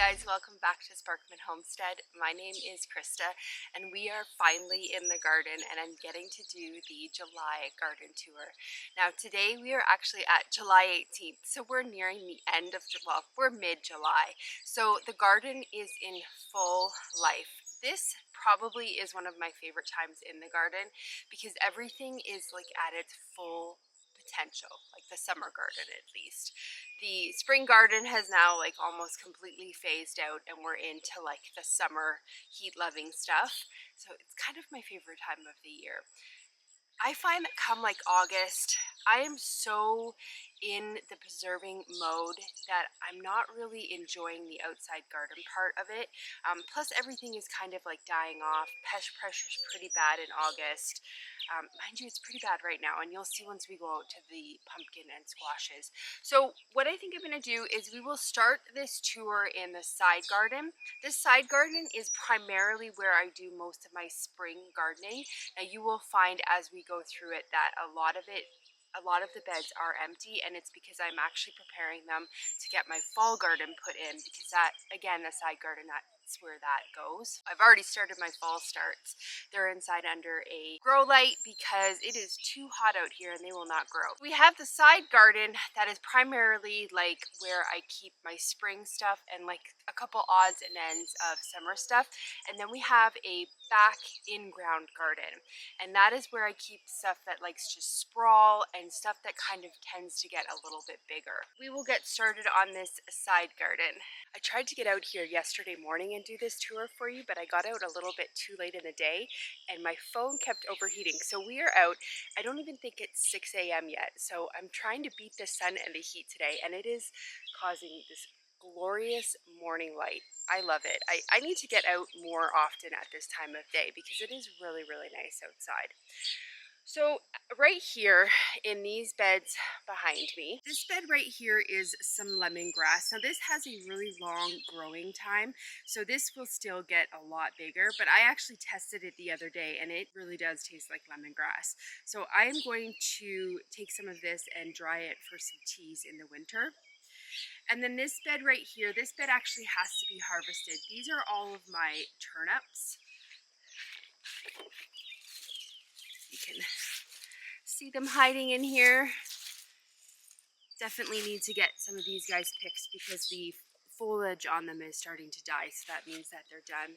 guys, welcome back to Sparkman Homestead. My name is Krista and we are finally in the garden and I'm getting to do the July garden tour. Now today we are actually at July 18th, so we're nearing the end of, well, we're mid-July. So the garden is in full life. This probably is one of my favorite times in the garden because everything is like at its full potential, like the summer garden at least. The spring garden has now like almost completely phased out and we're into like the summer heat loving stuff. So it's kind of my favorite time of the year. I find that come like August, I am so in the preserving mode that I'm not really enjoying the outside garden part of it. Plus everything is kind of like dying off. Pest pressure is pretty bad in August. Mind you, it's pretty bad right now, and you'll see once we go out to the pumpkin and squashes. So what I think I'm going to do is we will start this tour in the side garden. This side garden is primarily where I do most of my spring gardening. Now you will find as we go through it that a lot of the beds are empty, and it's because I'm actually preparing them to get my fall garden put in, because that, again, the side garden, that's where that goes. I've already started my fall starts. They're inside under a grow light because it is too hot out here and they will not grow. We have the side garden that is primarily like where I keep my spring stuff and like a couple odds and ends of summer stuff. And then we have a back in-ground garden, and that is where I keep stuff that likes to sprawl and stuff that kind of tends to get a little bit bigger. We will get started on this side garden. I tried to get out here yesterday morning and do this tour for you, but I got out a little bit too late in the day and my phone kept overheating. So we are out. I don't even think it's 6 a.m. yet. So I'm trying to beat the sun and the heat today, and it is causing this glorious morning light. I love it. I need to get out more often at this time of day because it is really, really nice outside. So right here in these beds behind me, this bed right here is some lemongrass. Now this has a really long growing time, so this will still get a lot bigger, but I actually tested it the other day and it really does taste like lemongrass. So I am going to take some of this and dry it for some teas in the winter. And then this bed right here, this bed actually has to be harvested. These are all of my turnips. You can see them hiding in here. Definitely need to get some of these guys picked because the foliage on them is starting to die, so that means that they're done.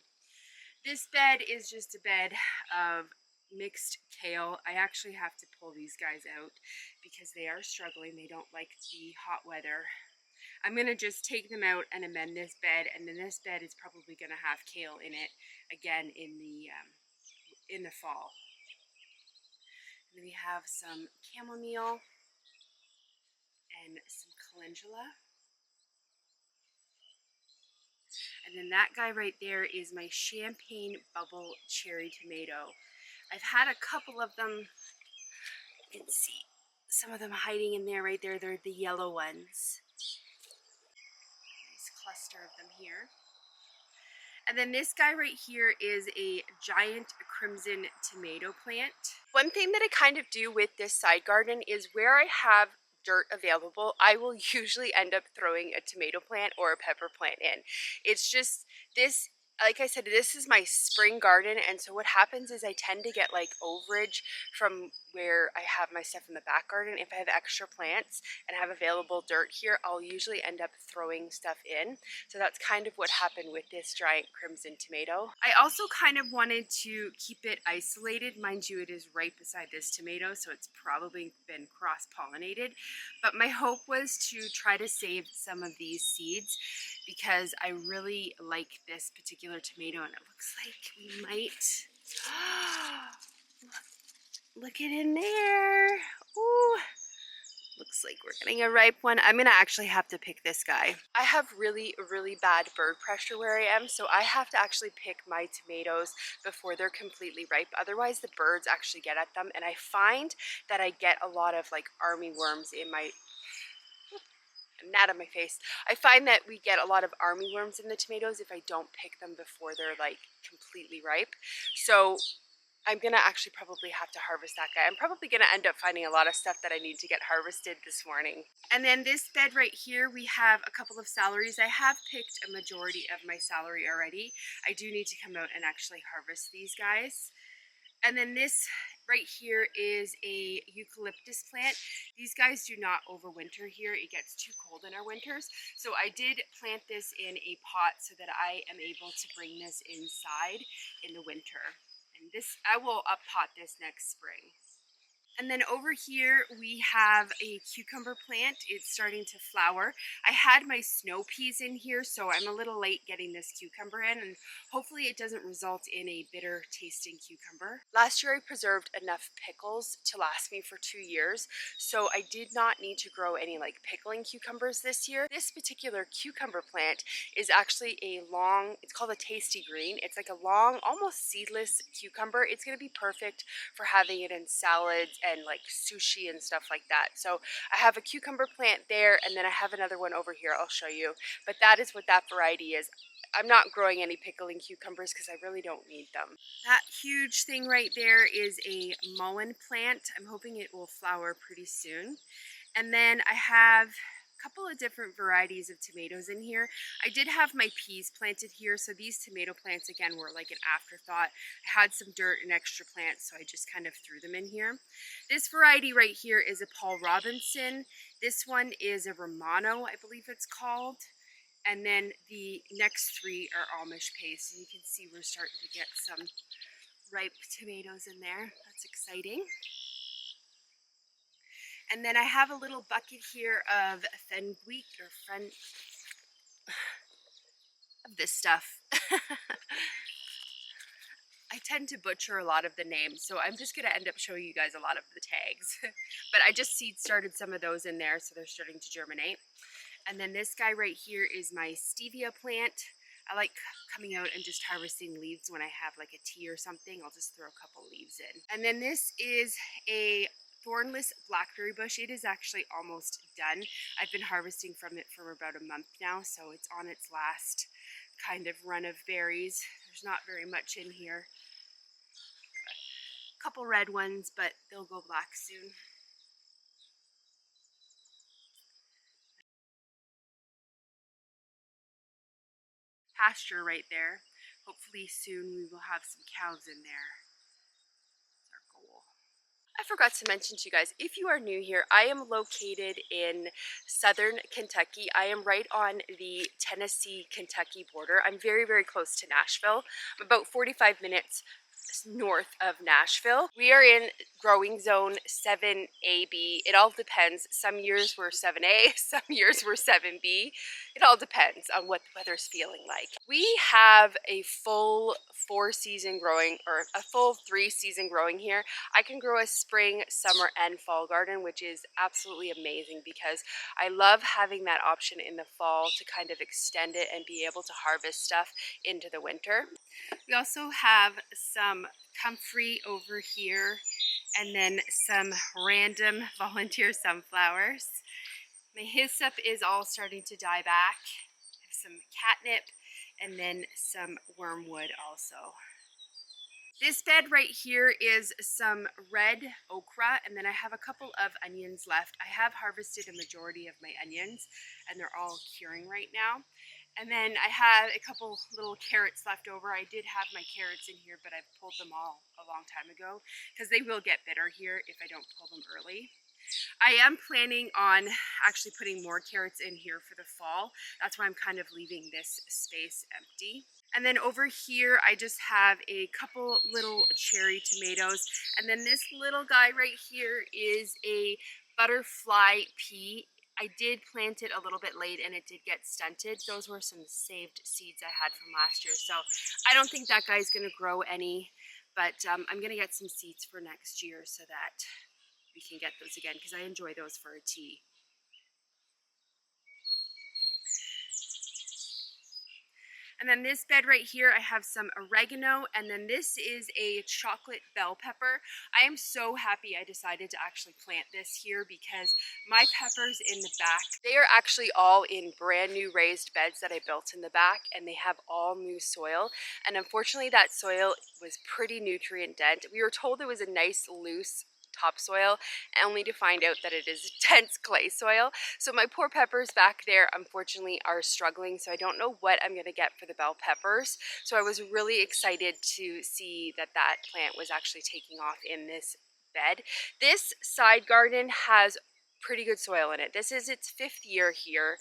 This bed is just a bed of mixed kale. I actually have to pull these guys out because they are struggling. They don't like the hot weather. I'm going to just take them out and amend this bed, and then this bed is probably going to have kale in it again in the fall. And then we have some chamomile and some calendula. And then that guy right there is my champagne bubble cherry tomato. I've had a couple of them. You can see some of them hiding in there right there. They're the yellow ones. Nice cluster of them here. And then this guy right here is a giant crimson tomato plant. One thing that I kind of do with this side garden is where I have dirt available, I will usually end up throwing a tomato plant or a pepper plant in. It's just this, like I said, this is my spring garden, and so what happens is I tend to get like overage from where I have my stuff in the back garden. If I have extra plants and have available dirt here, I'll usually end up throwing stuff in. So that's kind of what happened with this giant crimson tomato. I also kind of wanted to keep it isolated. Mind you, it is right beside this tomato, so it's probably been cross-pollinated. But my hope was to try to save some of these seeds because I really like this particular tomato, and it looks like we might... Look it in there. Ooh, looks like we're getting a ripe one. I'm gonna actually have to pick this guy. I have really, really bad bird pressure where I am, so I have to actually pick my tomatoes before they're completely ripe. Otherwise, the birds actually get at them, and I find that I get a lot of like army worms in my... gnat on my face. I find that we get a lot of army worms in the tomatoes if I don't pick them before they're like completely ripe. So I'm gonna actually probably have to harvest that guy. I'm probably gonna end up finding a lot of stuff that I need to get harvested this morning. And then this bed right here, we have a couple of celeries. I have picked a majority of my celery already. I do need to come out and actually harvest these guys. And then this right here is a eucalyptus plant. These guys do not overwinter here. It gets too cold in our winters. So I did plant this in a pot so that I am able to bring this inside in the winter. And this, I will up pot this next spring. And then over here we have a cucumber plant. It's starting to flower. I had my snow peas in here, so I'm a little late getting this cucumber in, and hopefully it doesn't result in a bitter tasting cucumber. Last year I preserved enough pickles to last me for 2 years, so I did not need to grow any like pickling cucumbers this year. This particular cucumber plant is actually a long, it's called a tasty green. It's like a long, almost seedless cucumber. It's going to be perfect for having it in salads and like sushi and stuff like that. So I have a cucumber plant there, and then I have another one over here I'll show you. But that is what that variety is. I'm not growing any pickling cucumbers because I really don't need them. That huge thing right there is a mullein plant. I'm hoping it will flower pretty soon. And then I have couple of different varieties of tomatoes in here. I did have my peas planted here, so these tomato plants again were like an afterthought. I had some dirt and extra plants, so I just kind of threw them in here. This variety right here is a Paul Robinson. This one is a Romano, I believe it's called. And then the next three are Amish paste, and you can see we're starting to get some ripe tomatoes in there. That's exciting. And then I have a little bucket here of fenugreek or of this stuff. I tend to butcher a lot of the names, so I'm just going to end up showing you guys a lot of the tags. But I just seed started some of those in there, so they're starting to germinate. And then this guy right here is my stevia plant. I like coming out and just harvesting leaves when I have like a tea or something. I'll just throw a couple leaves in. And then this is a thornless blackberry bush. It is actually almost done. I've been harvesting from it for about a month now, so it's on its last kind of run of berries. There's not very much in here. A couple red ones, but they'll go black soon. Pasture right there. Hopefully soon we will have some cows in there. That's our goal. I forgot to mention to you guys, if you are new here, I am located in southern Kentucky. I am right on the Tennessee-Kentucky border. I'm very, very close to Nashville. I'm about 45 minutes north of Nashville. We are in growing zone 7AB. It all depends. Some years we're 7A, some years we're 7B. It all depends on what the weather's feeling like. We have a full 4-season growing, or a full 3-season growing here. I can grow a spring, summer, and fall garden, which is absolutely amazing because I love having that option in the fall to kind of extend it and be able to harvest stuff into the winter. We also have some comfrey over here, and then some random volunteer sunflowers. My hyssop is all starting to die back. I have some catnip and then some wormwood also. This bed right here is some red okra, and then I have a couple of onions left. I have harvested a majority of my onions, and they're all curing right now. And then I have a couple little carrots left over. I did have my carrots in here, but I pulled them all a long time ago because they will get bitter here if I don't pull them early. I am planning on actually putting more carrots in here for the fall. That's why I'm kind of leaving this space empty. And then over here, I just have a couple little cherry tomatoes. And then this little guy right here is a butterfly pea. I did plant it a little bit late and it did get stunted. Those were some saved seeds I had from last year. So I don't think that guy's gonna grow any, but I'm gonna get some seeds for next year so that we can get those again because I enjoy those for a tea. And And then this bed right here, I have some oregano, and then this is a chocolate bell pepper. I am so happy I decided to actually plant this here because my peppers in the back, they are actually all in brand new raised beds that I built in the back, and they have all new soil. And unfortunately that soil was pretty nutrient dense. We were told it was a nice loose topsoil, only to find out that it is dense clay soil. So my poor peppers back there unfortunately are struggling, so I don't know what I'm going to get for the bell peppers. So I was really excited to see that that plant was actually taking off in this bed. This side garden has pretty good soil in it. This is its 5th year here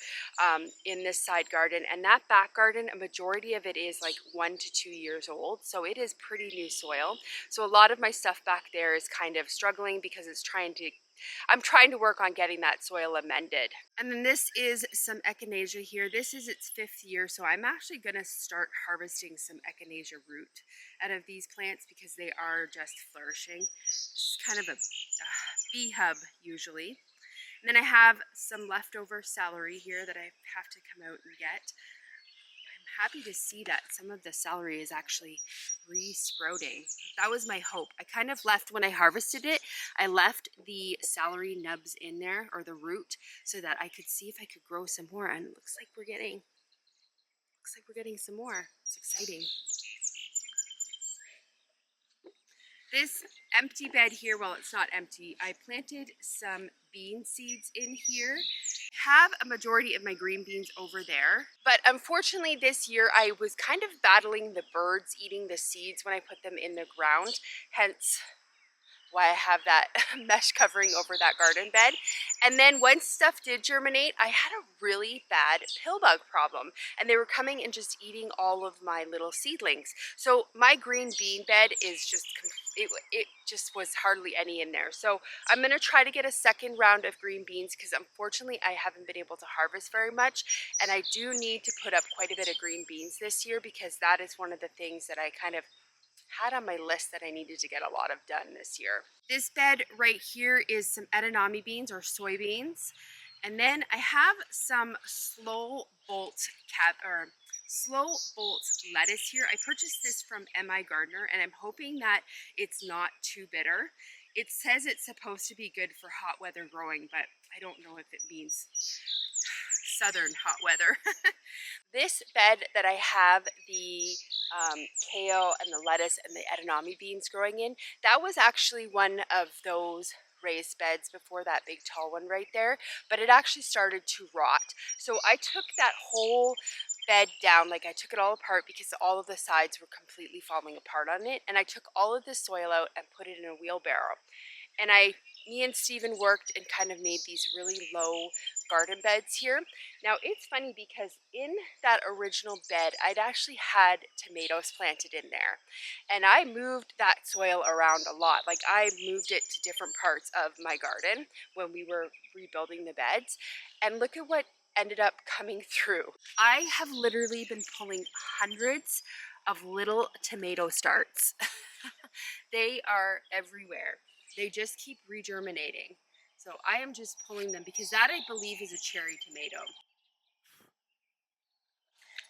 in this side garden, and that back garden, a majority of it is like 1 to 2 years old, so it is pretty new soil. So a lot of my stuff back there is kind of struggling because I'm trying to work on getting that soil amended. And then this is some echinacea here. This is its 5th year, so I'm actually going to start harvesting some echinacea root out of these plants because they are just flourishing. It's kind of a bee hub usually. And then I have some leftover celery here that I have to come out and get. I'm happy to see that some of the celery is actually re-sprouting. That was my hope. I kind of left, when I harvested it, I left the celery nubs in there, or the root, so that I could see if I could grow some more. And it looks like we're getting some more. It's exciting. This empty bed here, well, it's not empty. I planted some bean seeds in here. I have a majority of my green beans over there, but unfortunately this year I was kind of battling the birds eating the seeds when I put them in the ground, hence why I have that mesh covering over that garden bed. And then once stuff did germinate, I had a really bad pill bug problem, and they were coming and just eating all of my little seedlings. So my green bean bed is just, it just was hardly any in there. So I'm gonna try to get a second round of green beans because unfortunately I haven't been able to harvest very much, and I do need to put up quite a bit of green beans this year because that is one of the things that I kind of had on my list that I needed to get a lot of done this year. This bed right here is some edamame beans or soybeans. And then I have some slow bolt lettuce here. I purchased this from M.I. Gardner, and I'm hoping that it's not too bitter. It says it's supposed to be good for hot weather growing, but I don't know if it means southern hot weather. This bed that I have the kale and the lettuce and the edamame beans growing in, that was actually one of those raised beds before that big tall one right there, but it actually started to rot. So I took that whole bed down, like I took it all apart because all of the sides were completely falling apart on it, and I took all of the soil out and put it in a wheelbarrow. And me and Steven worked and kind of made these really low garden beds here. Now it's funny because in that original bed, I'd actually had tomatoes planted in there. And I moved that soil around a lot. Like I moved it to different parts of my garden when we were rebuilding the beds. And look at what ended up coming through. I have literally been pulling hundreds of little tomato starts. They are everywhere. They just keep regerminating. So I am just pulling them because that, I believe, is a cherry tomato.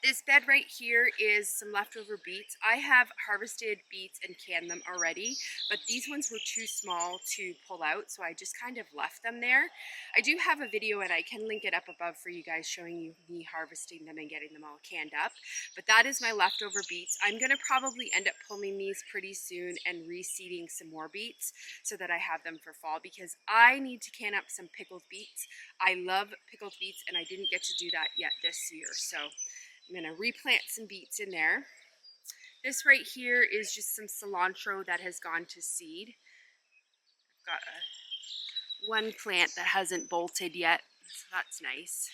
This bed right here is some leftover beets. I have harvested beets and canned them already, but these ones were too small to pull out, so I just kind of left them there. I do have a video, and I can link it up above for you guys, showing you me harvesting them and getting them all canned up. But that is my leftover beets. I'm gonna probably end up pulling these pretty soon and reseeding some more beets so that I have them for fall, because I need to can up some pickled beets. I love pickled beets, and I didn't get to do that yet this year, so I'm gonna replant some beets in there. This right here is just some cilantro that has gone to seed. I've got one plant that hasn't bolted yet, so that's nice.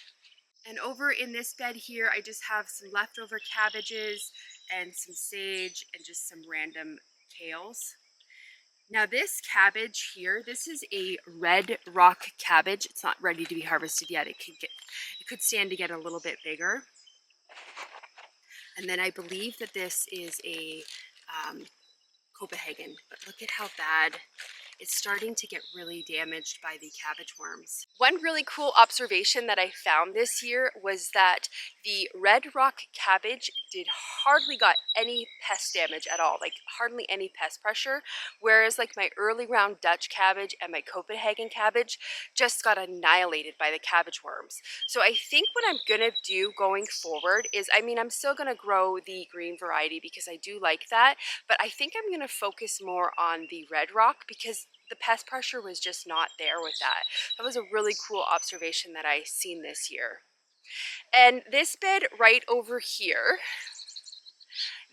And over in this bed here, I just have some leftover cabbages and some sage and just some random kales. Now this cabbage here, this is a red rock cabbage. It's not ready to be harvested yet. It could stand to get a little bit bigger. And then I believe that this is a Copenhagen, but look at how bad it's starting to get really damaged by the cabbage worms. One really cool observation that I found this year was that the red rock cabbage did hardly got any pest damage at all, like hardly any pest pressure, whereas like my early round Dutch cabbage and my Copenhagen cabbage just got annihilated by the cabbage worms. So I think what I'm gonna do going forward is, I mean, I'm still gonna grow the green variety because I do like that, but I think I'm gonna focus more on the red rock because the pest pressure was just not there with that. That was a really cool observation that I seen this year. And this bed right over here,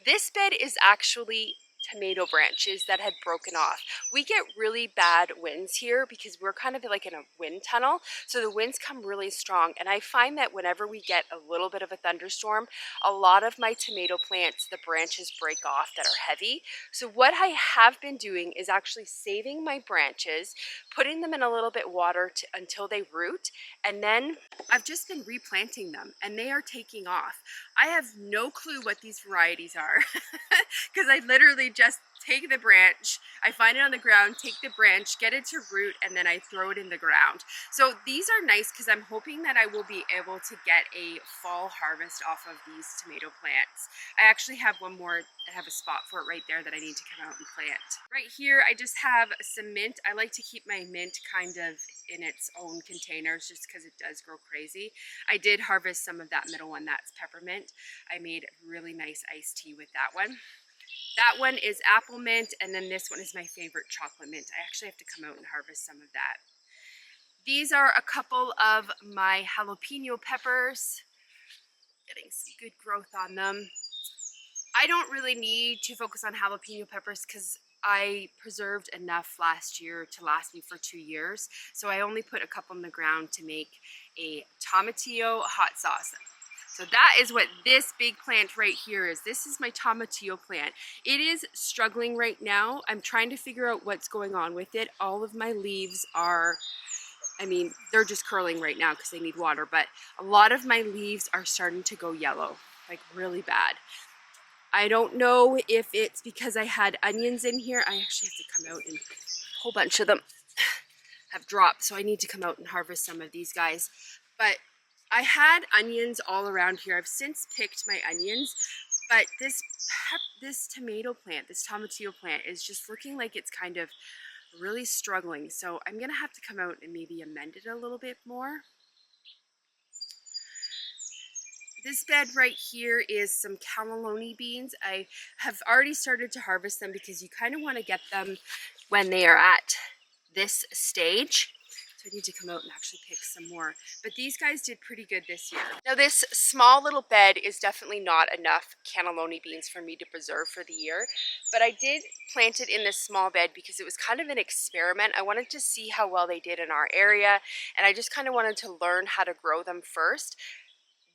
this bed is actually tomato branches that had broken off. We get really bad winds here because we're kind of like in a wind tunnel, so the winds come really strong, and I find that whenever we get a little bit of a thunderstorm, a lot of my tomato plants, the branches break off that are heavy. So what I have been doing is actually saving my branches, putting them in a little bit water until they root, and then I've just been replanting them and they are taking off. I have no clue what these varieties are because I literally just take the branch, I find it on the ground, take the branch, get it to root, and then I throw it in the ground. So these are nice because I'm hoping that I will be able to get a fall harvest off of these tomato plants. I actually have one more, I have a spot for it right there that I need to come out and plant. Right here I just have some mint. I like to keep my mint kind of in its own containers just because it does grow crazy. I did harvest some of that middle one, that's peppermint. I made really nice iced tea with that one. That one is apple mint, and then this one is my favorite, chocolate mint. I actually have to come out and harvest some of that. These are a couple of my jalapeno peppers. Getting some good growth on them. I don't really need to focus on jalapeno peppers because I preserved enough last year to last me for 2 years. So I only put a couple in the ground to make a tomatillo hot sauce. So that is what this big plant right here is. This is my tomatillo plant. It is struggling right now. I'm trying to figure out what's going on with it. All of my leaves are, I mean, they're just curling right now because they need water, but a lot of my leaves are starting to go yellow, like really bad. I don't know if it's because I had onions in here. I actually have to come out, and a whole bunch of them have dropped, so I need to come out and harvest some of these guys. But I had onions all around here. I've since picked my onions, but this tomato plant, this tomatillo plant is just looking like it's kind of really struggling. So I'm gonna have to come out and maybe amend it a little bit more. This bed right here is some cannelloni beans. I have already started to harvest them because you kind of want to get them when they are at this stage. So I need to come out and actually pick some more. But these guys did pretty good this year. Now this small little bed is definitely not enough cannelloni beans for me to preserve for the year. But I did plant it in this small bed because it was kind of an experiment. I wanted to see how well they did in our area, and I just kind of wanted to learn how to grow them first.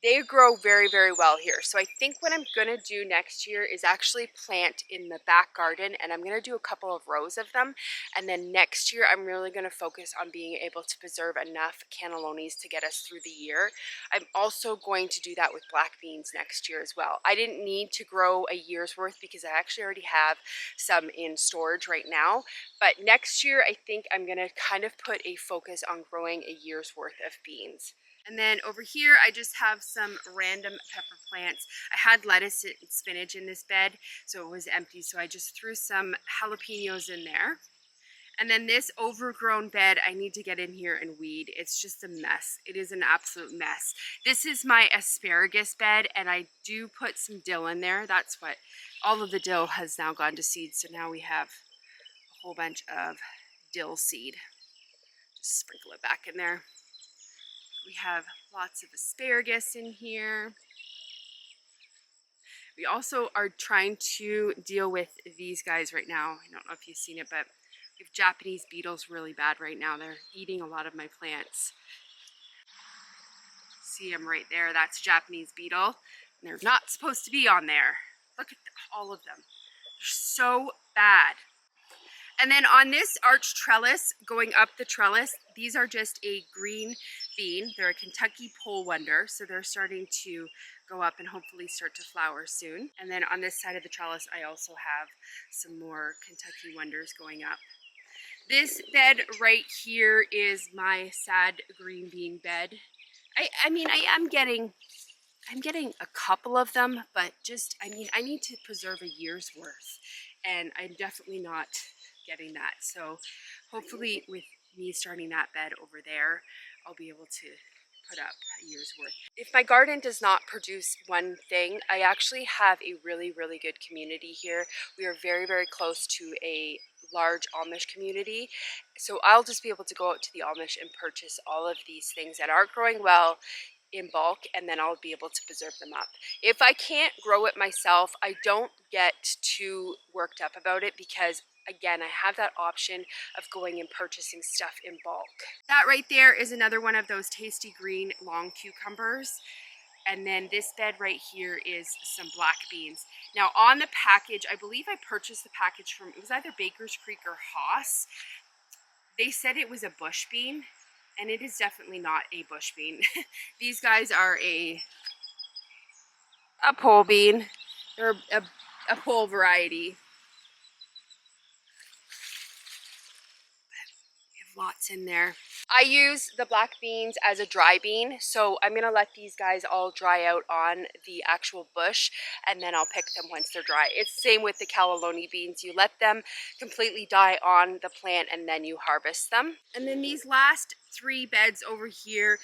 They grow very, very well here. So I think what I'm gonna do next year is actually plant in the back garden, and I'm gonna do a couple of rows of them. And then next year, I'm really gonna focus on being able to preserve enough cannellonis to get us through the year. I'm also going to do that with black beans next year as well. I didn't need to grow a year's worth because I actually already have some in storage right now. But next year, I think I'm gonna kind of put a focus on growing a year's worth of beans. And then over here, I just have some random pepper plants. I had lettuce and spinach in this bed, so it was empty. So I just threw some jalapenos in there. And then this overgrown bed, I need to get in here and weed. It's just a mess. It is an absolute mess. This is my asparagus bed, and I do put some dill in there. That's what, all of the dill has now gone to seed. So now we have a whole bunch of dill seed. Just sprinkle it back in there. We have lots of asparagus in here. We also are trying to deal with these guys right now. I don't know if you've seen it, but we have Japanese beetles really bad right now. They're eating a lot of my plants. See them right there? That's Japanese beetle. And they're not supposed to be on there. Look at all of them. They're so bad. And then on this arch trellis, going up the trellis, these are just a green bean. They're a Kentucky pole wonder, so they're starting to go up and hopefully start to flower soon. And then on this side of the trellis, I also have some more Kentucky wonders going up. This bed right here is my sad green bean bed. I mean, I'm getting a couple of them, but just, I mean, I need to preserve a year's worth, and I'm definitely not getting that. So hopefully with me starting that bed over there, I'll be able to put up a year's worth. If my garden does not produce one thing, I actually have a really, really good community here. We are very, very close to a large Amish community. So I'll just be able to go out to the Amish and purchase all of these things that aren't growing well in bulk, and then I'll be able to preserve them up. If I can't grow it myself, I don't get too worked up about it because, again, I have that option of going and purchasing stuff in bulk. That right there is another one of those tasty green long cucumbers. And then this bed right here is some black beans. Now on the package, I believe I purchased the package from, it was either Baker's Creek or Haas. They said it was a bush bean, and it is definitely not a bush bean. These guys are a pole bean. They're a pole variety. Lots in there. I use the black beans as a dry bean, so I'm gonna let these guys all dry out on the actual bush, and then I'll pick them once they're dry. It's the same with the cannelloni beans. You let them completely die on the plant and then you harvest them. And then these last 3 beds over here,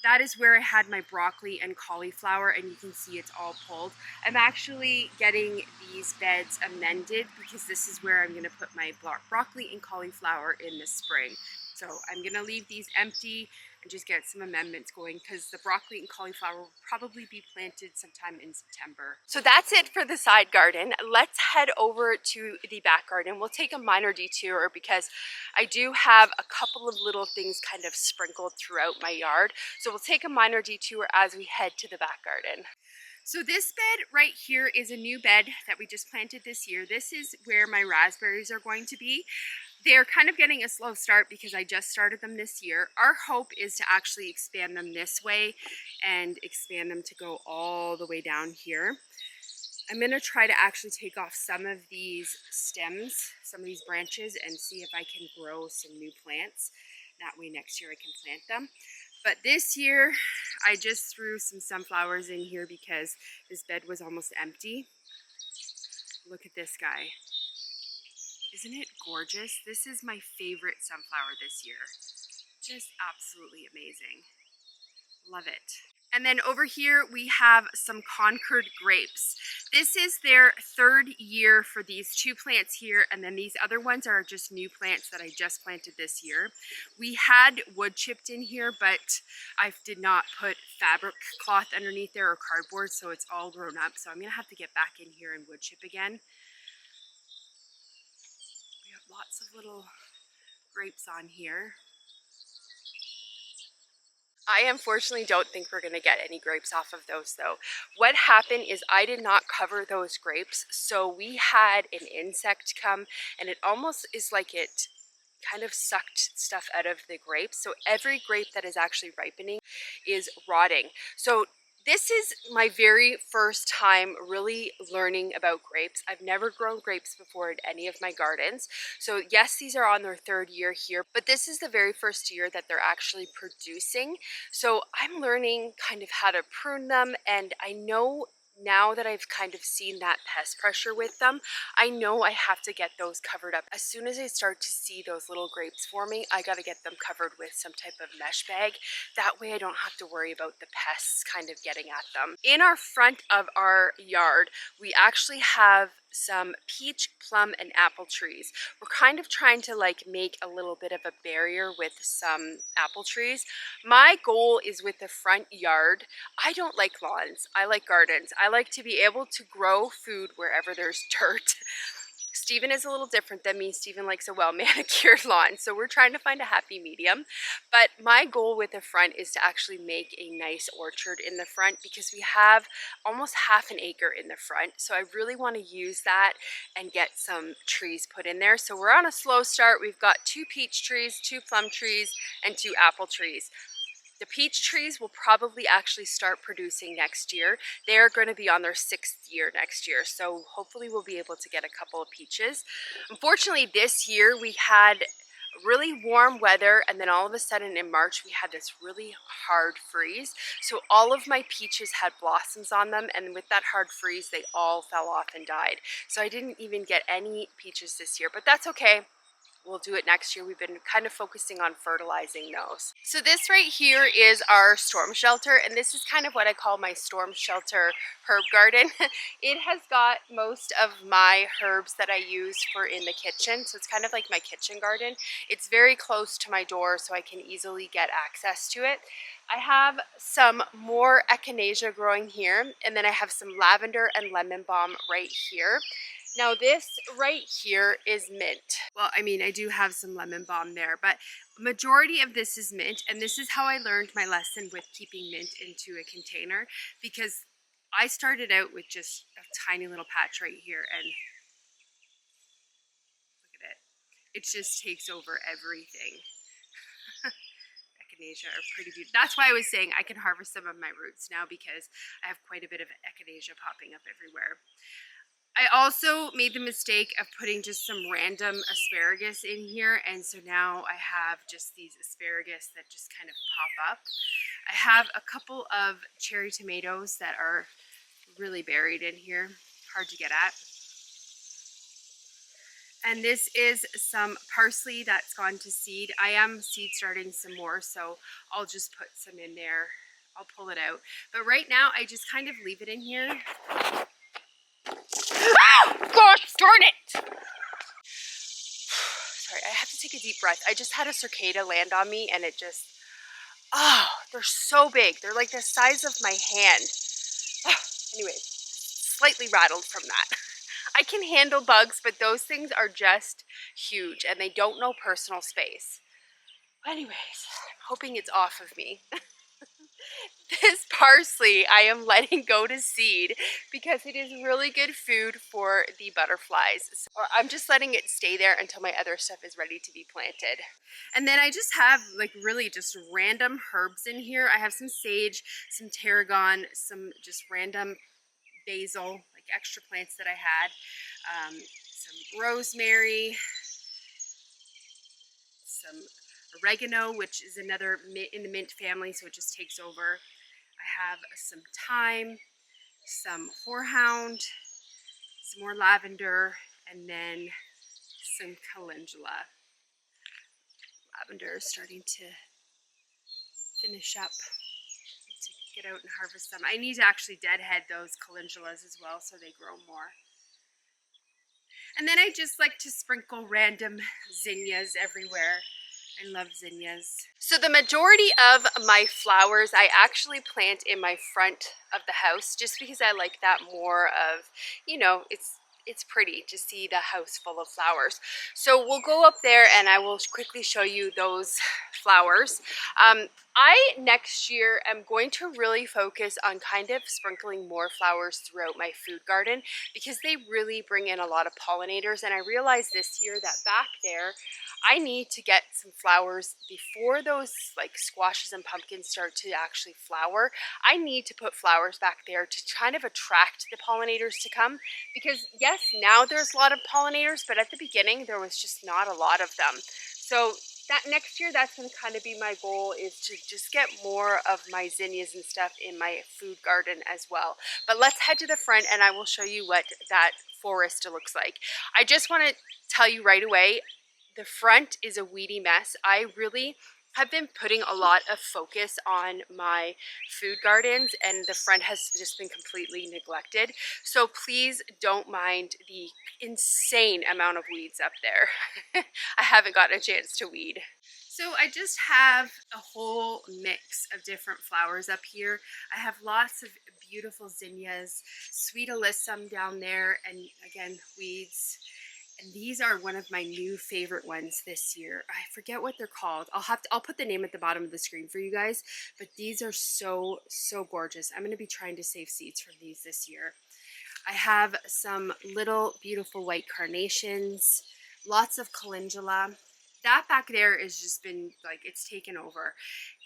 that is where I had my broccoli and cauliflower, and you can see it's all pulled. I'm actually getting these beds amended because this is where I'm going to put my broccoli and cauliflower in the spring. So I'm going to leave these empty and just get some amendments going because the broccoli and cauliflower will probably be planted sometime in September. So that's it for the side garden. Let's head over to the back garden. We'll take a minor detour because I do have a couple of little things kind of sprinkled throughout my yard. So we'll take a minor detour as we head to the back garden. So this bed right here is a new bed that we just planted this year. This is where my raspberries are going to be. They're kind of getting a slow start because I just started them this year. Our hope is to actually expand them this way and expand them to go all the way down here. I'm going to try to actually take off some of these stems, some of these branches, and see if I can grow some new plants. That way next year I can plant them. But this year I just threw some sunflowers in here because this bed was almost empty. Look at this guy. Isn't it gorgeous? This is my favorite sunflower this year. Just absolutely amazing. Love it. And then over here we have some Concord grapes. This is their 3rd year for these 2 plants here, and then these other ones are just new plants that I just planted this year. We had wood chipped in here, but I did not put fabric cloth underneath there or cardboard, so it's all grown up. So I'm gonna have to get back in here and wood chip again. We have lots of little grapes on here. I unfortunately don't think we're gonna get any grapes off of those though. What happened is I did not cover those grapes, so we had an insect come, and it almost is like it kind of sucked stuff out of the grapes. So every grape that is actually ripening is rotting. So this is my very first time really learning about grapes. I've never grown grapes before in any of my gardens. So yes, these are on their 3rd year here, but this is the very first year that they're actually producing. So I'm learning kind of how to prune them, and I know now that I've kind of seen that pest pressure with them, I know I have to get those covered up. As soon as I start to see those little grapes forming, I gotta get them covered with some type of mesh bag. That way I don't have to worry about the pests kind of getting at them. In our front of our yard, we actually have some peach, plum, and apple trees. We're kind of trying to like make a little bit of a barrier with some apple trees. My goal is with the front yard. I don't like lawns. I like gardens. I like to be able to grow food wherever there's dirt. Steven is a little different than me. Steven likes a well-manicured lawn, so we're trying to find a happy medium. But my goal with the front is to actually make a nice orchard in the front because we have almost half an acre in the front. So I really want to use that and get some trees put in there. So we're on a slow start. We've got 2 peach trees, 2 plum trees, and 2 apple trees. The peach trees will probably actually start producing next year. They're going to be on their 6th year next year, so hopefully we'll be able to get a couple of peaches. Unfortunately, this year we had really warm weather, and then all of a sudden in March we had this really hard freeze. So all of my peaches had blossoms on them, and with that hard freeze they all fell off and died. So I didn't even get any peaches this year, but that's okay. We'll do it next year. We've been kind of focusing on fertilizing those. So this right here is our storm shelter, and this is kind of what I call my storm shelter herb garden. It has got most of my herbs that I use for in the kitchen, so it's kind of like my kitchen garden. It's very close to my door, so I can easily get access to it. I have some more echinacea growing here, and then I have some lavender and lemon balm right here. Now this right here is mint. Well, I mean, I do have some lemon balm there, but majority of this is mint, and this is how I learned my lesson with keeping mint into a container, because I started out with just a tiny little patch right here, and look at it. It just takes over everything. Echinacea are pretty beautiful. That's why I was saying I can harvest some of my roots now, because I have quite a bit of echinacea popping up everywhere. I also made the mistake of putting just some random asparagus in here, and so now I have just these asparagus that just kind of pop up. I have a couple of cherry tomatoes that are really buried in here, hard to get at. And this is some parsley that's gone to seed. I am seed starting some more, so I'll just put some in there. I'll pull it out. But right now I just kind of leave it in here. Gosh darn it! Sorry, I have to take a deep breath. I just had a cicada land on me, and it just, oh, they're so big. They're like the size of my hand. Anyways, slightly rattled from that. I can handle bugs, but those things are just huge, and they don't know personal space. Anyways, I'm hoping it's off of me. This parsley I am letting go to seed because it is really good food for the butterflies. So I'm just letting it stay there until my other stuff is ready to be planted. And then I just have like really just random herbs in here. I have some sage, some tarragon, some just random basil, like extra plants that I had, some rosemary, some oregano, which is another in the mint family, so it just takes over. I have some thyme, some horehound, some more lavender, and then some calendula. Lavender is starting to finish up to get out and harvest them. I need to actually deadhead those calendulas as well so they grow more. And then I just like to sprinkle random zinnias everywhere. I love zinnias. So the majority of my flowers I actually plant in my front of the house, just because I like that more of, you know, it's pretty to see the house full of flowers. So we'll go up there and I will quickly show you those flowers. I next year am going to really focus on kind of sprinkling more flowers throughout my food garden, because they really bring in a lot of pollinators, and I realized this year that back there I need to get some flowers before those like squashes and pumpkins start to actually flower. I need to put flowers back there to kind of attract the pollinators to come, because yes, now there's a lot of pollinators, but at the beginning there was just not a lot of them. So that next year, that's going to kind of be my goal, is to just get more of my zinnias and stuff in my food garden as well. But let's head to the front and I will show you what that forest looks like. I just want to tell you right away, the front is a weedy mess. I really have been putting a lot of focus on my food gardens, and the front has just been completely neglected. So please don't mind the insane amount of weeds up there. I haven't gotten a chance to weed. So I just have a whole mix of different flowers up here. I have lots of beautiful zinnias, sweet alyssum down there, and again, weeds. And these are one of my new favorite ones this year. I forget what they're called. I'll put the name at the bottom of the screen for you guys, but these are so gorgeous. I'm going to be trying to save seeds from these this year. I have some little beautiful white carnations, lots of calendula. That back there has just been like, it's taken over.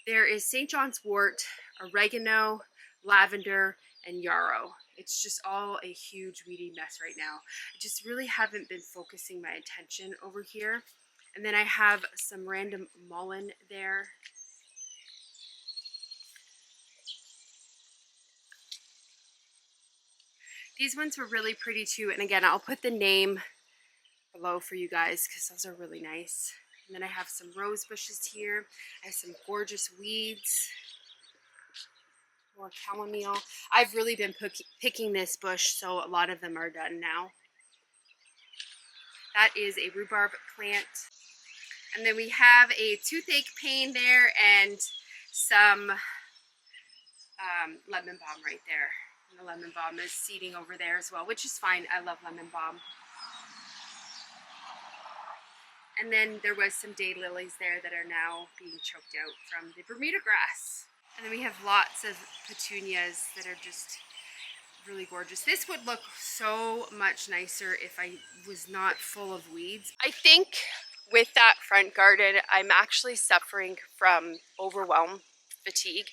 There is St. John's wort, oregano, lavender, and yarrow. It's just all a huge weedy mess right now. I just really haven't been focusing my attention over here. And then I have some random mullein there. These ones were really pretty too. And again, I'll put the name below for you guys because those are really nice. And then I have some rose bushes here. I have some gorgeous weeds. More chamomile. I've really been picking this bush, so a lot of them are done now. That is a rhubarb plant. And then we have a toothache pain there and some lemon balm right there. And the lemon balm is seeding over there as well, which is fine. I love lemon balm. And then there was some daylilies there that are now being choked out from the Bermuda grass. And then we have lots of petunias that are just really gorgeous. This would look so much nicer if I was not full of weeds. I think with that front garden, I'm actually suffering from overwhelm fatigue.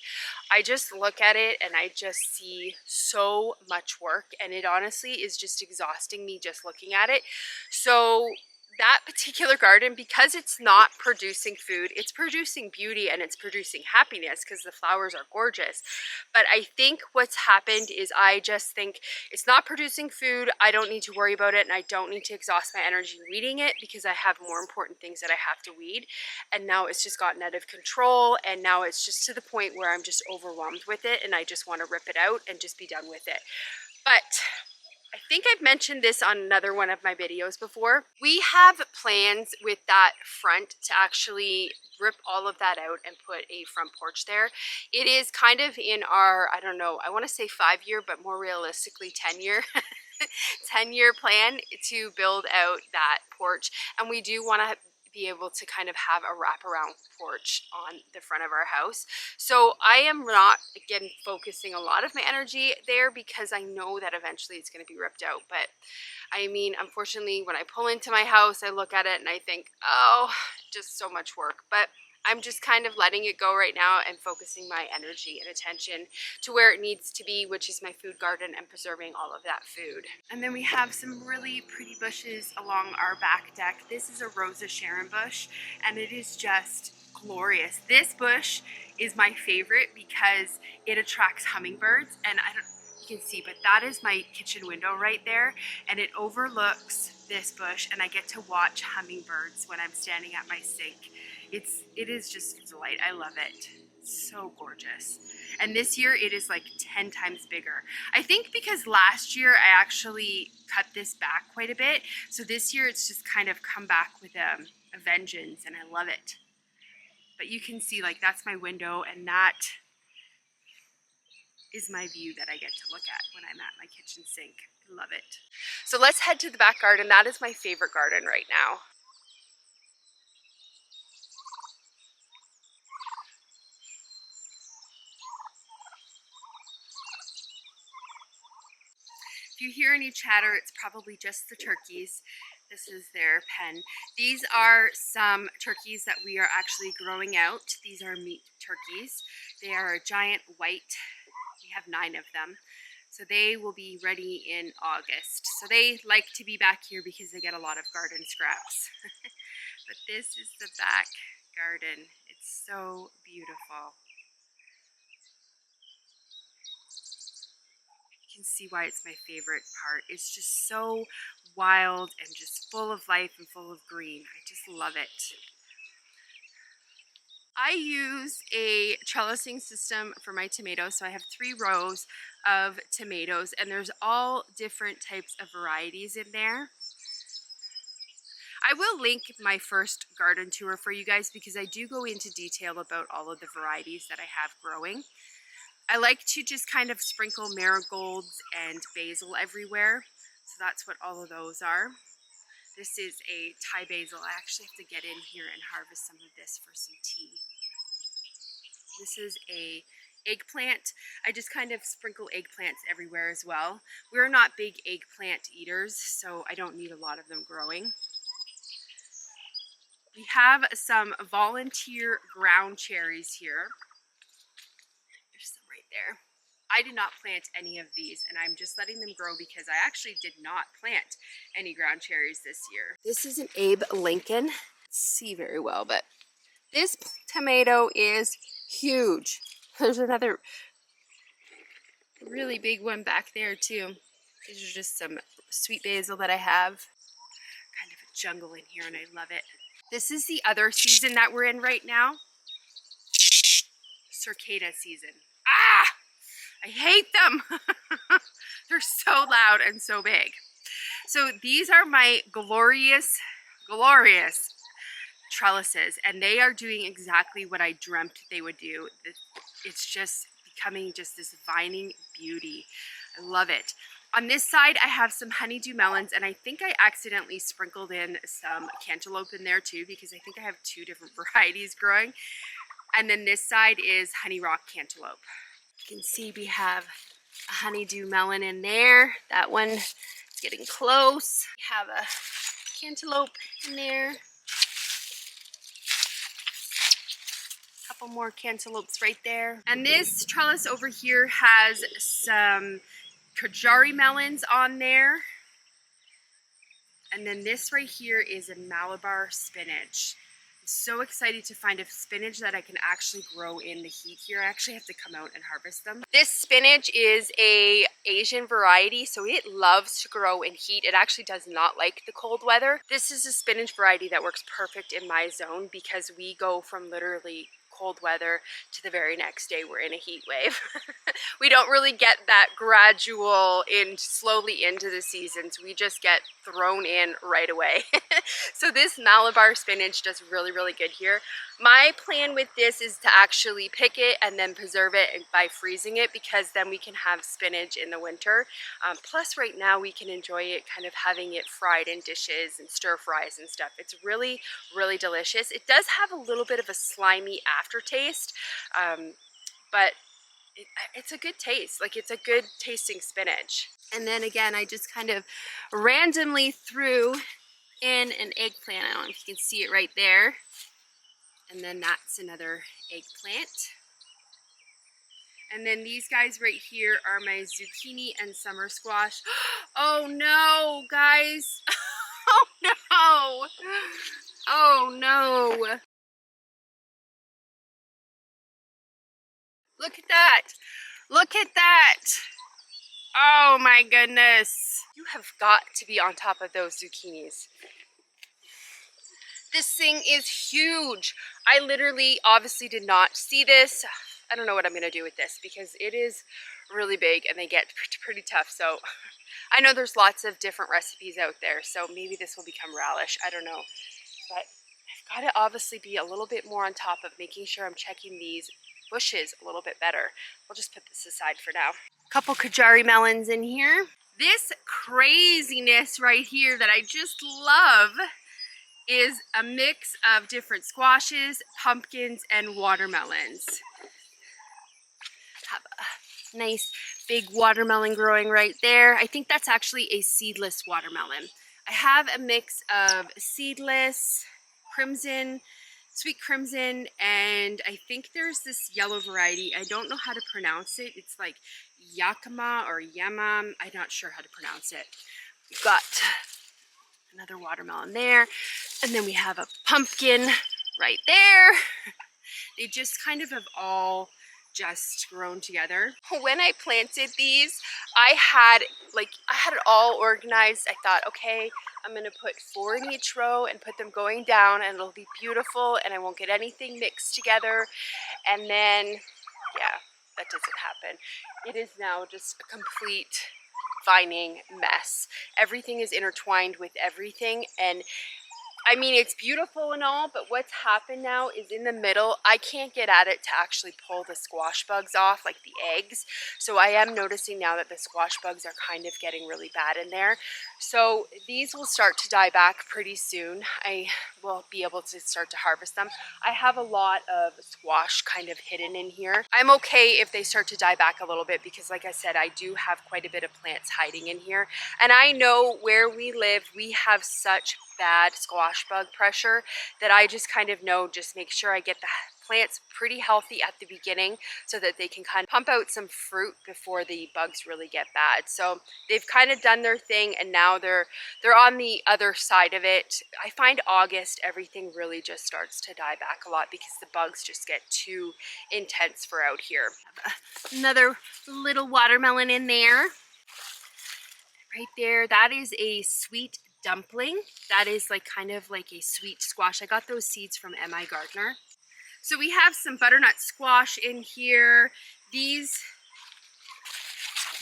I just look at it and I just see so much work, and it honestly is just exhausting me just looking at it. So that particular garden, because it's not producing food, it's producing beauty and it's producing happiness because the flowers are gorgeous. But I think what's happened is I just think it's not producing food. I don't need to worry about it, and I don't need to exhaust my energy weeding it because I have more important things that I have to weed. And now it's just gotten out of control, and now it's just to the point where I'm just overwhelmed with it and I just want to rip it out and just be done with it. But I think I've mentioned this on another one of my videos before. We have plans with that front to actually rip all of that out and put a front porch there. It is kind of in our, I don't know, I want to say 5-year, but more realistically 10-year 10-year plan to build out that porch. And we do want to be able to kind of have a wraparound porch on the front of our house. So I am not, again, focusing a lot of my energy there because I know that eventually it's going to be ripped out. But I mean, unfortunately, when I pull into my house, I look at it and I think, oh, just so much work. But I'm just kind of letting it go right now and focusing my energy and attention to where it needs to be, which is my food garden and preserving all of that food. And then we have some really pretty bushes along our back deck. This is a Rosa Sharon bush, and it is just glorious. This bush is my favorite because it attracts hummingbirds, and I don't, you can see, but that is my kitchen window right there, and it overlooks this bush, and I get to watch hummingbirds when I'm standing at my sink. It is just a delight. I love it. It's so gorgeous. And this year it is like 10 times bigger. I think because last year I actually cut this back quite a bit. So this year it's just kind of come back with a vengeance, and I love it. But you can see, like, that's my window, and that is my view that I get to look at when I'm at my kitchen sink. I love it. So let's head to the back garden. That is my favorite garden right now. If you hear any chatter, it's probably just the turkeys. This is their pen. These are some turkeys that we are actually growing out. These are meat turkeys. They are a giant white. We have 9 of them. So they will be ready in August. So they like to be back here because they get a lot of garden scraps. But this is the back garden. It's so beautiful. You can see why it's my favorite part. It's just so wild and just full of life and full of green. I just love it. I use a trellising system for my tomatoes. So I have 3 rows of tomatoes, and there's all different types of varieties in there. I will link my first garden tour for you guys because I do go into detail about all of the varieties that I have growing. I like to just kind of sprinkle marigolds and basil everywhere. So that's what all of those are. This is a Thai basil. I actually have to get in here and harvest some of this for some tea. This is a eggplant. I just kind of sprinkle eggplants everywhere as well. We're not big eggplant eaters, so I don't need a lot of them growing. We have some volunteer ground cherries here. There's some right there. I did not plant any of these, and I'm just letting them grow because I actually did not plant any ground cherries this year. This is an Abe Lincoln. See very well, but this tomato is huge. There's another really big one back there too. These are just some sweet basil that I have. Kind of a jungle in here, and I love it. This is the other season that we're in right now. Cicada season. Ah! I hate them. They're so loud and so big. So these are my glorious trellises, and they are doing exactly what I dreamt they would do. It's just becoming just this vining beauty. I love it. On this side, I have some honeydew melons, and I think I accidentally sprinkled in some cantaloupe in there too, because I think I have 2 different varieties growing. And then this side is honey rock cantaloupe. You can see we have a honeydew melon in there. That one is getting close. We have a cantaloupe in there. A couple more cantaloupes right there. And this trellis over here has some Kajari melons on there. And then this right here is a Malabar spinach. I'm so excited to find a spinach that I can actually grow in the heat here. I actually have to come out and harvest them. This spinach is a Asian variety, so it loves to grow in heat. It actually does not like the cold weather. This is a spinach variety that works perfect in my zone because we go from literally cold weather to the very next day we're in a heat wave. We don't really get that gradual slowly into the seasons. We just get thrown in right away. So this Malabar spinach does really, really good here. My plan with this is to actually pick it and then preserve it by freezing it, because then we can have spinach in the winter. Plus right now we can enjoy it kind of having it fried in dishes and stir fries and stuff. It's really, really delicious. It does have a little bit of a slimy aftertaste, but it's a good taste. Like, it's a good tasting spinach. And then again, I just kind of randomly threw in an eggplant. I don't know if you can see it right there. And then that's another eggplant. And then these guys right here are my zucchini and summer squash. Oh no, guys. Oh no. Oh no. Look at that. Look at that. Oh my goodness. You have got to be on top of those zucchinis. This thing is huge. I literally obviously did not see this. I don't know what I'm gonna do with this because it is really big and they get pretty tough. So I know there's lots of different recipes out there, so maybe this will become relish. I don't know. But I've got to obviously be a little bit more on top of making sure I'm checking these bushes a little bit better. We'll just put this aside for now. A couple Kajari melons in here. This craziness right here that I just love is a mix of different squashes, pumpkins, and watermelons. Have a nice big watermelon growing right there. I think that's actually a seedless watermelon. I have a mix of seedless, crimson, sweet crimson, and I think there's this yellow variety. I don't know how to pronounce it. It's like Yakima or Yama. I'm not sure how to pronounce it. We've got another watermelon there, and then we have a pumpkin right there. They just kind of have all just grown together. When I planted these, I had it all organized. I thought, okay, I'm gonna put 4 in each row and put them going down, and it'll be beautiful and I won't get anything mixed together. And then, yeah, that doesn't happen. It is now just a complete vining mess. Everything is intertwined with everything, and I mean, it's beautiful and all, but what's happened now is in the middle, I can't get at it to actually pull the squash bugs off, like the eggs. So I am noticing now that the squash bugs are kind of getting really bad in there. So these will start to die back pretty soon. I we'll be able to start to harvest them. I have a lot of squash kind of hidden in here. I'm okay if they start to die back a little bit because like I said, I do have quite a bit of plants hiding in here. And I know where we live, we have such bad squash bug pressure that I just kind of know, just make sure I get the plants pretty healthy at the beginning so that they can kind of pump out some fruit before the bugs really get bad. So they've kind of done their thing and now they're on the other side of it. I find August everything really just starts to die back a lot because the bugs just get too intense for out here. Another little watermelon in there. Right there, that is a sweet dumpling. That is like kind of like a sweet squash. I got those seeds from M.I. Gardner. So we have some butternut squash in here. These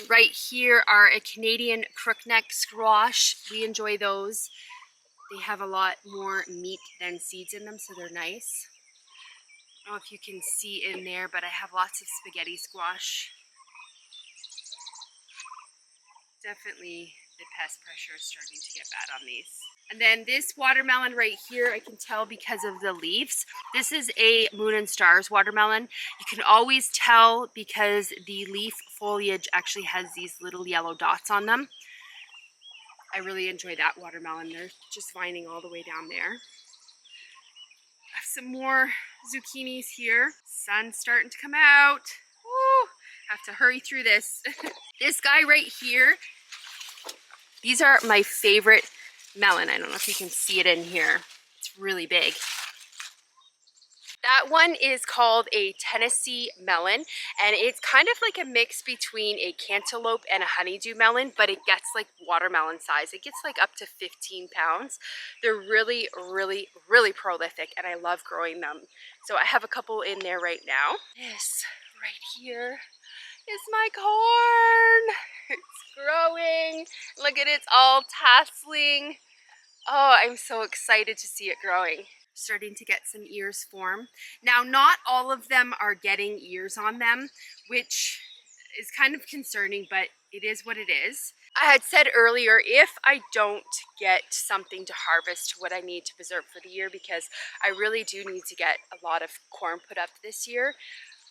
right here are a Canadian crookneck squash. We enjoy those. They have a lot more meat than seeds in them, so they're nice. I don't know if you can see in there, but I have lots of spaghetti squash. Definitely the pest pressure is starting to get bad on these. And then this watermelon right here, I can tell because of the leaves. This is a Moon and Stars watermelon. You can always tell because the leaf foliage actually has these little yellow dots on them. I really enjoy that watermelon. They're just vining all the way down there. I have some more zucchinis here. Sun's starting to come out. Woo! Have to hurry through this. This guy right here, these are my favorite melon. I don't know if you can see it in here. It's really big. That one is called a Tennessee melon, and it's kind of like a mix between a cantaloupe and a honeydew melon, but it gets like watermelon size. It gets like up to 15 pounds. They're really, really, really prolific, and I love growing them. So I have a couple in there right now. This right here is my corn. It's growing. Look at it, it's all tasseling. Oh, I'm so excited to see it growing. Starting to get some ears form. Now, not all of them are getting ears on them, which is kind of concerning, but it is what it is. I had said earlier, if I don't get something to harvest what I need to preserve for the year, because I really do need to get a lot of corn put up this year,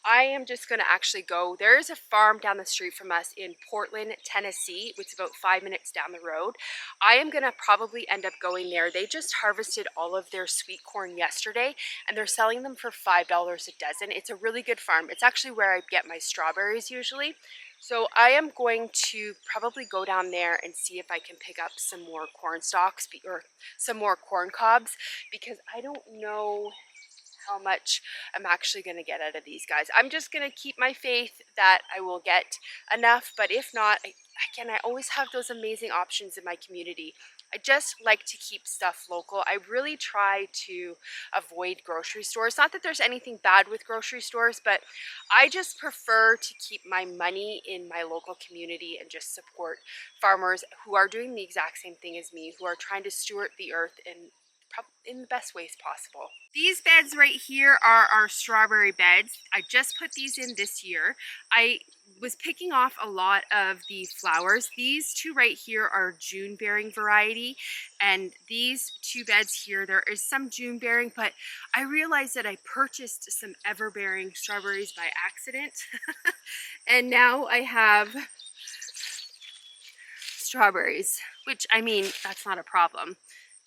I am just going to actually go. There is a farm down the street from us in Portland, Tennessee. It's about 5 minutes down the road. I am going to probably end up going there. They just harvested all of their sweet corn yesterday, and they're selling them for $5 a dozen. It's a really good farm. It's actually where I get my strawberries usually. So I am going to probably go down there and see if I can pick up some more corn stalks or some more corn cobs, because I don't know how much I'm actually going to get out of these guys. I'm just going to keep my faith that I will get enough, but if not, I always have those amazing options in my community. I just like to keep stuff local. I really try to avoid grocery stores. Not that there's anything bad with grocery stores, but I just prefer to keep my money in my local community and just support farmers who are doing the exact same thing as me, who are trying to steward the earth in the best ways possible. These beds right here are our strawberry beds. I just put these in this year. I was picking off a lot of the flowers. These two right here are June bearing variety, and these two beds here, there is some June bearing, but I realized that I purchased some ever bearing strawberries by accident. And now I have strawberries, which, I mean, that's not a problem.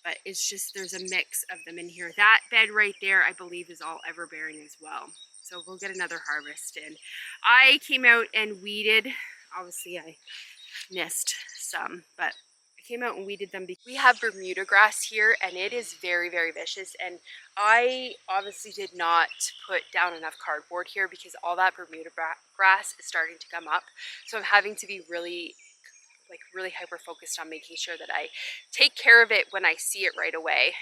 But it's just, there's a mix of them in here. That bed right there, I believe, is all everbearing as well. So we'll get another harvest in. I came out and weeded. Obviously, I missed some, but I came out and weeded them. We have Bermuda grass here, and it is very, very vicious. And I obviously did not put down enough cardboard here because all that Bermuda grass is starting to come up. So I'm having to be really hyper focused on making sure that I take care of it when I see it right away.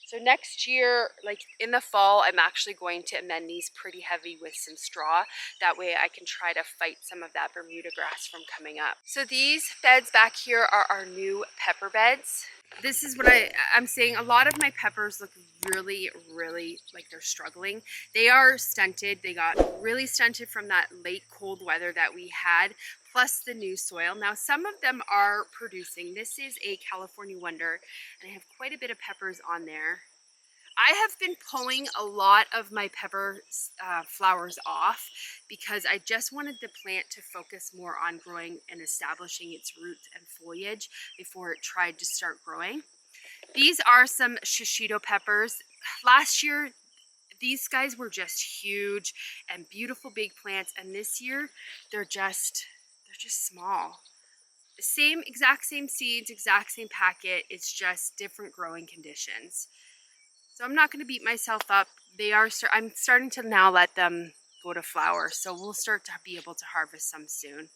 So next year, like in the fall, I'm actually going to amend these pretty heavy with some straw. That way I can try to fight some of that Bermuda grass from coming up. So these beds back here are our new pepper beds. This is what I'm saying. A lot of my peppers look really, really like they're struggling. They are stunted. They got really stunted from that late cold weather that we had, plus the new soil. Now, some of them are producing. This is a California Wonder, and I have quite a bit of peppers on there. I have been pulling a lot of my pepper flowers off because I just wanted the plant to focus more on growing and establishing its roots and foliage before it tried to start growing. These are some shishito peppers. Last year, these guys were just huge and beautiful big plants, and this year they're just small. The exact same seeds, exact same packet, it's just different growing conditions. So I'm not going to beat myself up. I'm starting to now let them go to flower, so we'll start to be able to harvest some soon.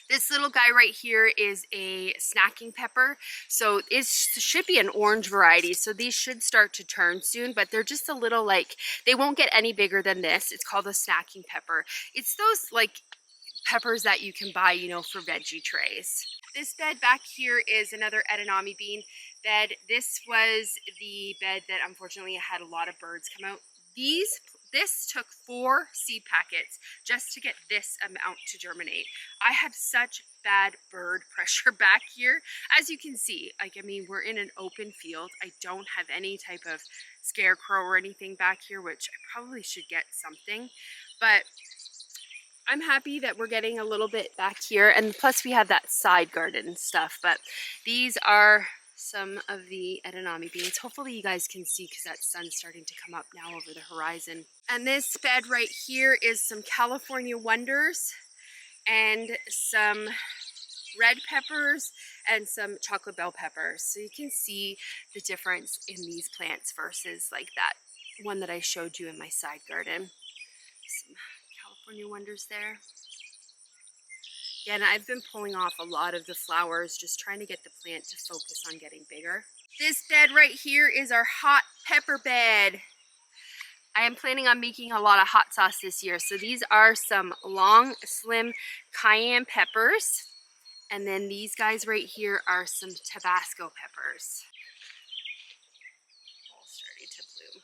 This little guy right here is a snacking pepper. So it should be an orange variety. So these should start to turn soon, but they're just a little they won't get any bigger than this. It's called a snacking pepper. It's those peppers that you can buy, for veggie trays. This bed back here is another edamame bean bed. This was the bed that unfortunately had a lot of birds come out. This took 4 seed packets just to get this amount to germinate. I had such bad bird pressure back here. As you can see, we're in an open field. I don't have any type of scarecrow or anything back here, which I probably should get something. But I'm happy that we're getting a little bit back here, and plus we have that side garden stuff. But these are some of the edamame beans. Hopefully you guys can see because that sun's starting to come up now over the horizon. And this bed right here is some California Wonders and some red peppers and some chocolate bell peppers. So you can see the difference in these plants versus that one that I showed you in my side garden. Some California Wonders there. Again, I've been pulling off a lot of the flowers, just trying to get the plant to focus on getting bigger. This bed right here is our hot pepper bed. I am planning on making a lot of hot sauce this year. So these are some long, slim cayenne peppers. And then these guys right here are some Tabasco peppers. All starting to bloom.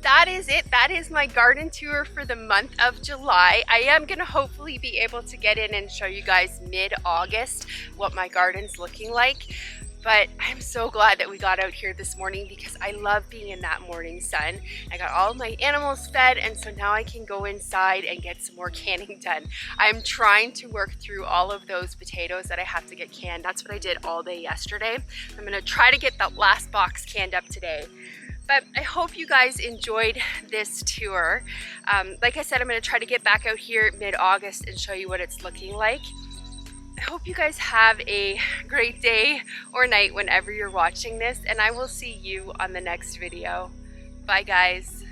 That is it. That is my garden tour for the month of July. I am going to hopefully be able to get in and show you guys mid-August what my garden's looking like. But I'm so glad that we got out here this morning because I love being in that morning sun. I got all my animals fed, and so now I can go inside and get some more canning done. I'm trying to work through all of those potatoes that I have to get canned. That's what I did all day yesterday. I'm going to try to get that last box canned up today. But I hope you guys enjoyed this tour. Like I said, I'm going to try to get back out here mid-August and show you what it's looking like. I hope you guys have a great day or night whenever you're watching this, and I will see you on the next video. Bye guys.